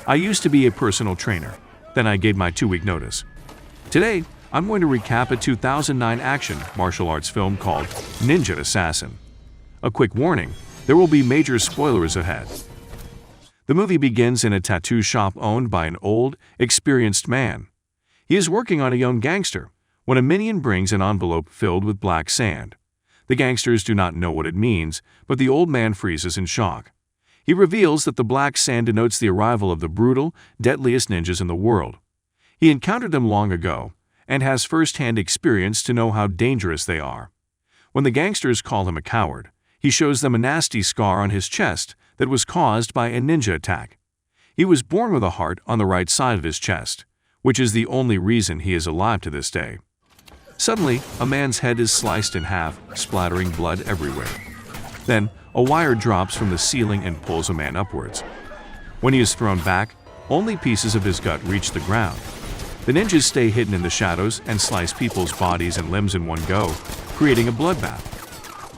I used to be a personal trainer. Then I gave my 2-week notice. Today, I'm going to recap a 2009 action martial arts film called Ninja Assassin. A quick warning, there will be major spoilers ahead. The movie begins in a tattoo shop owned by an old, experienced man. He is working on a young gangster when a minion brings an envelope filled with black sand. The gangsters do not know what it means, but the old man freezes in shock. He reveals that the black sand denotes the arrival of the brutal, deadliest ninjas in the world. He encountered them long ago and has first-hand experience to know how dangerous they are. When the gangsters call him a coward, he shows them a nasty scar on his chest that was caused by a ninja attack. He was born with a heart on the right side of his chest, which is the only reason he is alive to this day. Suddenly, a man's head is sliced in half, splattering blood everywhere. Then, a wire drops from the ceiling and pulls a man upwards. When he is thrown back, only pieces of his gut reach the ground. The ninjas stay hidden in the shadows and slice people's bodies and limbs in one go, creating a bloodbath.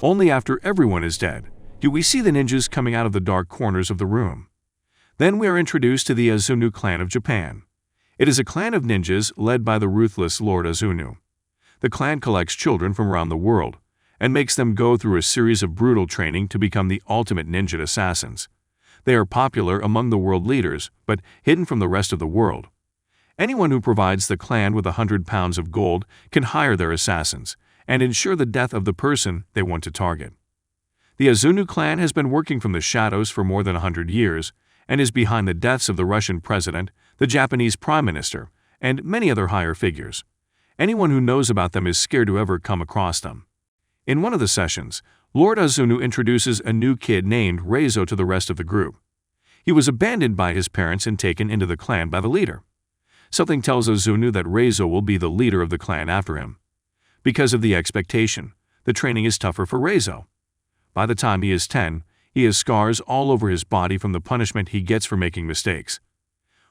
Only after everyone is dead do we see the ninjas coming out of the dark corners of the room. Then we are introduced to the Azunu clan of Japan. It is a clan of ninjas led by the ruthless Lord Azunu. The clan collects children from around the world and makes them go through a series of brutal training to become the ultimate ninja assassins. They are popular among the world leaders, but hidden from the rest of the world. Anyone who provides the clan with 100 pounds of gold can hire their assassins and ensure the death of the person they want to target. The Azunu clan has been working from the shadows for more than 100 years and is behind the deaths of the Russian president, the Japanese prime minister, and many other higher figures. Anyone who knows about them is scared to ever come across them. In one of the sessions, Lord Azunu introduces a new kid named Reizo to the rest of the group. He was abandoned by his parents and taken into the clan by the leader. Something tells Azunu that Reizo will be the leader of the clan after him. Because of the expectation, the training is tougher for Reizo. By the time he is 10, he has scars all over his body from the punishment he gets for making mistakes.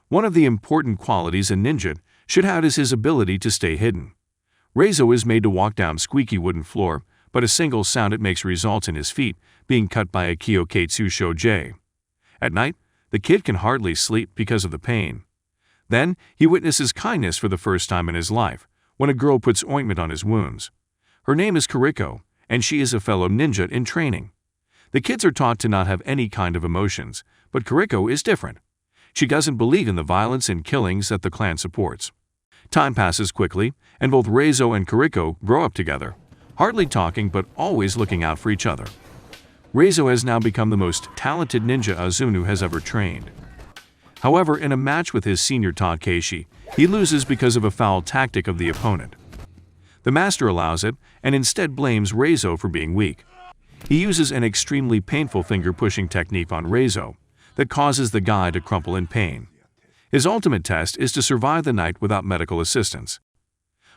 One of the important qualities a ninja should have is his ability to stay hidden. Reizo is made to walk down squeaky wooden floor, but a single sound it makes results in his feet being cut by a Kyoketsu Shoujei. At night, the kid can hardly sleep because of the pain. Then, he witnesses kindness for the first time in his life, when a girl puts ointment on his wounds. Her name is Kuriko, and she is a fellow ninja in training. The kids are taught to not have any kind of emotions, but Kuriko is different. She doesn't believe in the violence and killings that the clan supports. Time passes quickly, and both Reizo and Kuriko grow up together, hardly talking but always looking out for each other. Reizo has now become the most talented ninja Azunu has ever trained. However, in a match with his senior Takeshi, he loses because of a foul tactic of the opponent. The master allows it and instead blames Reizo for being weak. He uses an extremely painful finger-pushing technique on Reizo that causes the guy to crumple in pain. His ultimate test is to survive the night without medical assistance.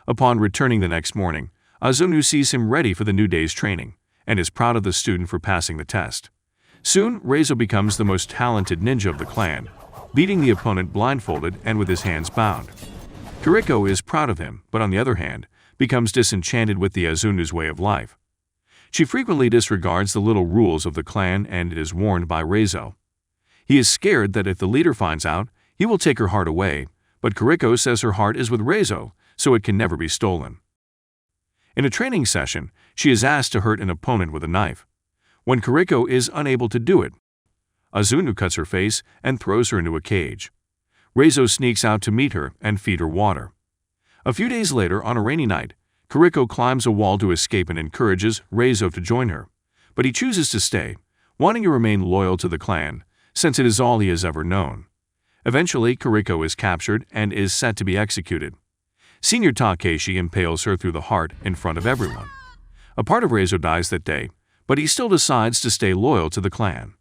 Upon returning the next morning, Azunu sees him ready for the new day's training and is proud of the student for passing the test. Soon, Reizo becomes the most talented ninja of the clan, beating the opponent blindfolded and with his hands bound. Kuriko is proud of him, but on the other hand, becomes disenchanted with the Azunu's way of life. She frequently disregards the little rules of the clan and is warned by Reizo. He is scared that if the leader finds out, he will take her heart away, but Kuriko says her heart is with Reizo, so it can never be stolen. In a training session, she is asked to hurt an opponent with a knife. When Kuriko is unable to do it, Azunu cuts her face and throws her into a cage. Reizo sneaks out to meet her and feed her water. A few days later, on a rainy night, Kuriko climbs a wall to escape and encourages Reizo to join her, but he chooses to stay, wanting to remain loyal to the clan, since it is all he has ever known. Eventually, Kuriko is captured and is set to be executed. Senior Takeshi impales her through the heart in front of everyone. A part of Reizo dies that day, but he still decides to stay loyal to the clan.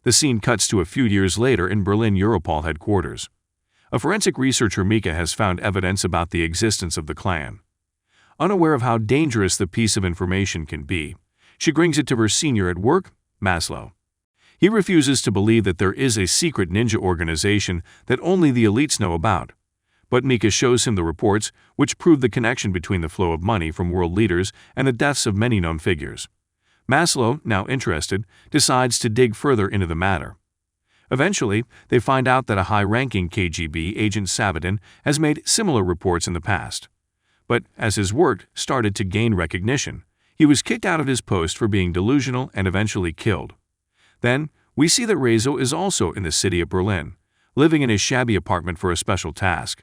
The scene cuts to a few years later in Berlin Europol headquarters. A forensic researcher, Mika, has found evidence about the existence of the clan. Unaware of how dangerous the piece of information can be, she brings it to her senior at work, Maslow. He refuses to believe that there is a secret ninja organization that only the elites know about, but Mika shows him the reports which prove the connection between the flow of money from world leaders and the deaths of many known figures. Maslow, now interested, decides to dig further into the matter. Eventually, they find out that a high-ranking KGB agent Savadin has made similar reports in the past. But as his work started to gain recognition, he was kicked out of his post for being delusional and eventually killed. Then, we see that Rezo is also in the city of Berlin, living in a shabby apartment for a special task.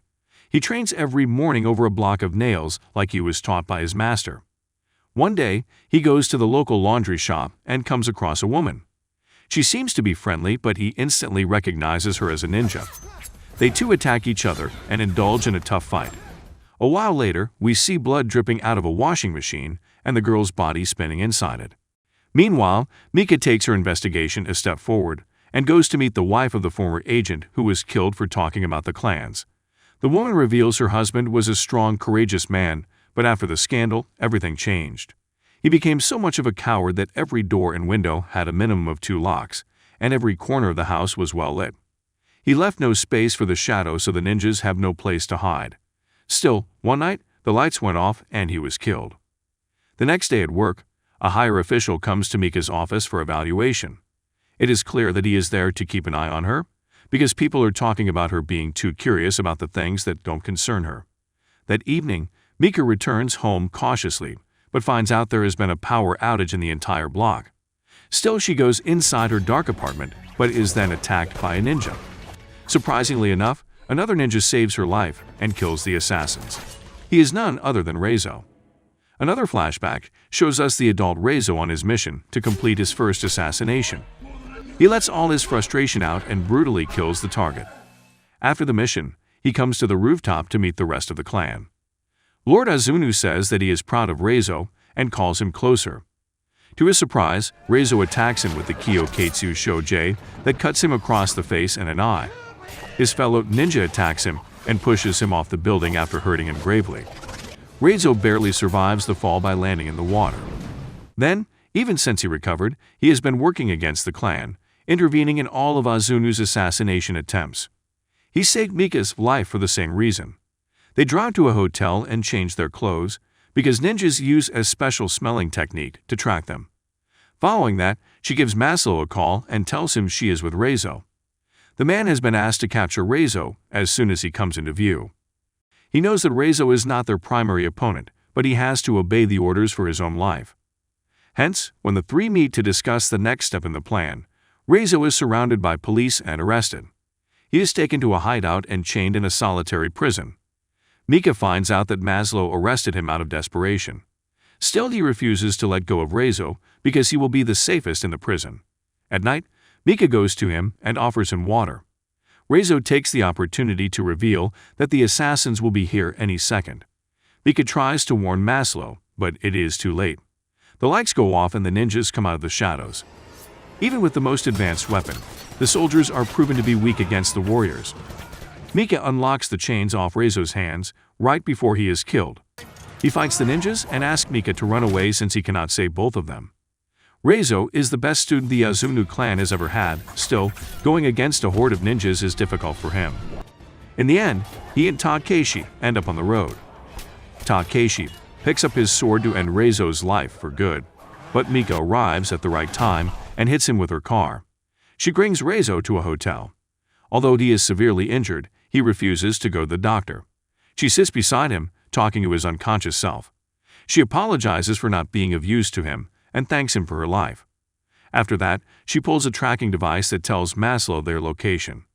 He trains every morning over a block of nails like he was taught by his master. One day, he goes to the local laundry shop and comes across a woman. She seems to be friendly, but he instantly recognizes her as a ninja. They two attack each other and indulge in a tough fight. A while later, we see blood dripping out of a washing machine and the girl's body spinning inside it. Meanwhile, Mika takes her investigation a step forward and goes to meet the wife of the former agent who was killed for talking about the clans. The woman reveals her husband was a strong, courageous man, but after the scandal, everything changed. He became so much of a coward that every door and window had a minimum of 2 locks, and every corner of the house was well lit. He left no space for the shadow, so the ninjas have no place to hide. Still, one night, the lights went off and he was killed. The next day at work, a higher official comes to Mika's office for evaluation. It is clear that he is there to keep an eye on her, because people are talking about her being too curious about the things that don't concern her. That evening, Mika returns home cautiously, but finds out there has been a power outage in the entire block. Still, she goes inside her dark apartment, but is then attacked by a ninja. Surprisingly enough, another ninja saves her life and kills the assassins. He is none other than Rezo. Another flashback shows us the adult Rezo on his mission to complete his first assassination. He lets all his frustration out and brutally kills the target. After the mission, he comes to the rooftop to meet the rest of the clan. Lord Azunu says that he is proud of Rezo and calls him closer. To his surprise, Rezo attacks him with the Kyoketsu Shoujei that cuts him across the face and an eye. His fellow ninja attacks him and pushes him off the building after hurting him gravely. Rezo barely survives the fall by landing in the water. Then, even since he recovered, he has been working against the clan, intervening in all of Azunu's assassination attempts. He saved Mika's life for the same reason. They drive to a hotel and change their clothes because ninjas use a special smelling technique to track them. Following that, she gives Maslow a call and tells him she is with Rezo. The man has been asked to capture Rezo as soon as he comes into view. He knows that Rezo is not their primary opponent, but he has to obey the orders for his own life. Hence, when the three meet to discuss the next step in the plan, Rezo is surrounded by police and arrested. He is taken to a hideout and chained in a solitary prison. Mika finds out that Maslow arrested him out of desperation. Still, he refuses to let go of Rezo because he will be the safest in the prison. At night, Mika goes to him and offers him water. Rezo takes the opportunity to reveal that the assassins will be here any second. Mika tries to warn Maslow, but it is too late. The lights go off and the ninjas come out of the shadows. Even with the most advanced weapon, the soldiers are proven to be weak against the warriors. Mika unlocks the chains off Rezo's hands right before he is killed. He fights the ninjas and asks Mika to run away since he cannot save both of them. Rezo is the best student the Azunu clan has ever had. Still, going against a horde of ninjas is difficult for him. In the end, he and Takeshi end up on the road. Takeshi picks up his sword to end Rezo's life for good, but Mika arrives at the right time and hits him with her car. She brings Rezo to a hotel. Although he is severely injured, he refuses to go to the doctor. She sits beside him, talking to his unconscious self. She apologizes for not being of use to him and thanks him for her life. After that, she pulls a tracking device that tells Maslow their location.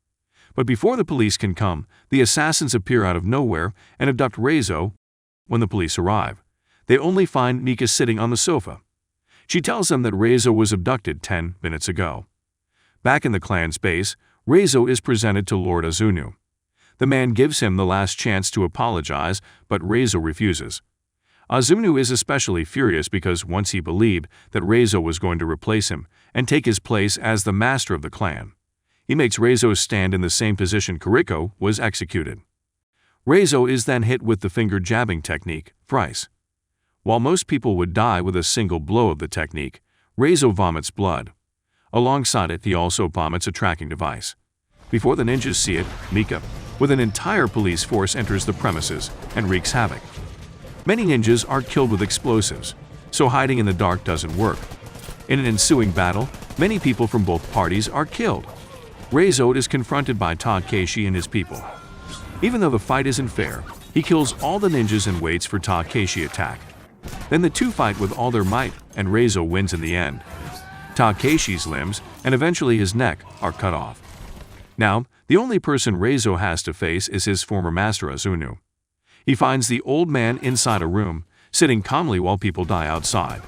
But before the police can come, the assassins appear out of nowhere and abduct Rezo. When the police arrive, they only find Mika sitting on the sofa. She tells them that Rezo was abducted 10 minutes ago. Back in the clan's base, Rezo is presented to Lord Azunu. The man gives him the last chance to apologize, but Rezo refuses. Azunu is especially furious because once he believed that Rezo was going to replace him and take his place as the master of the clan. He makes Rezo stand in the same position Kiriko was executed. Rezo is then hit with the finger jabbing technique, thrice. While most people would die with a single blow of the technique, Rezo vomits blood. Alongside it, he also vomits a tracking device. Before the ninjas see it, Mika, with an entire police force, enters the premises and wreaks havoc. Many ninjas are killed with explosives, so hiding in the dark doesn't work. In an ensuing battle, many people from both parties are killed. Reizo is confronted by Takeshi and his people. Even though the fight isn't fair, he kills all the ninjas and waits for Takeshi attack. Then the two fight with all their might, and Reizo wins in the end. Takeshi's limbs, and eventually his neck, are cut off. Now, the only person Reizo has to face is his former master Azunu. He finds the old man inside a room, sitting calmly while people die outside.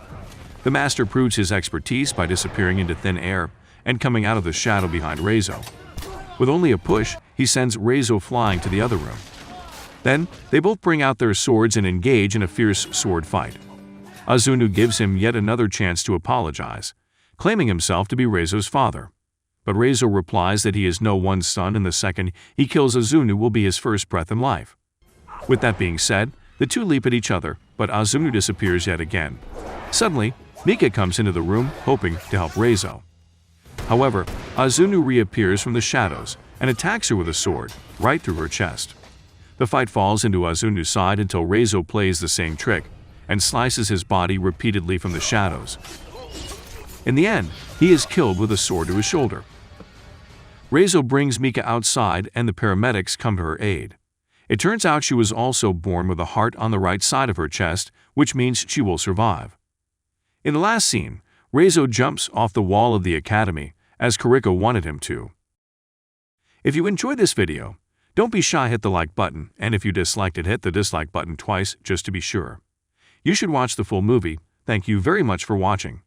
The master proves his expertise by disappearing into thin air and coming out of the shadow behind Reizo. With only a push, he sends Reizo flying to the other room. Then, they both bring out their swords and engage in a fierce sword fight. Azunu gives him yet another chance to apologize, claiming himself to be Reizo's father. But Reizo replies that he is no one's son and the second he kills Azunu will be his first breath in life. With that being said, the two leap at each other, but Azunu disappears yet again. Suddenly, Mika comes into the room, hoping to help Reizo. However, Azunu reappears from the shadows and attacks her with a sword, right through her chest. The fight falls into Azunu's side until Reizo plays the same trick and slices his body repeatedly from the shadows. In the end, he is killed with a sword to his shoulder. Reizo brings Mika outside and the paramedics come to her aid. It turns out she was also born with a heart on the right side of her chest, which means she will survive. In the last scene, Reizo jumps off the wall of the academy, as Kuriko wanted him to. If you enjoyed this video, don't be shy, hit the like button, and if you disliked it, hit the dislike button twice just to be sure. You should watch the full movie. Thank you very much for watching.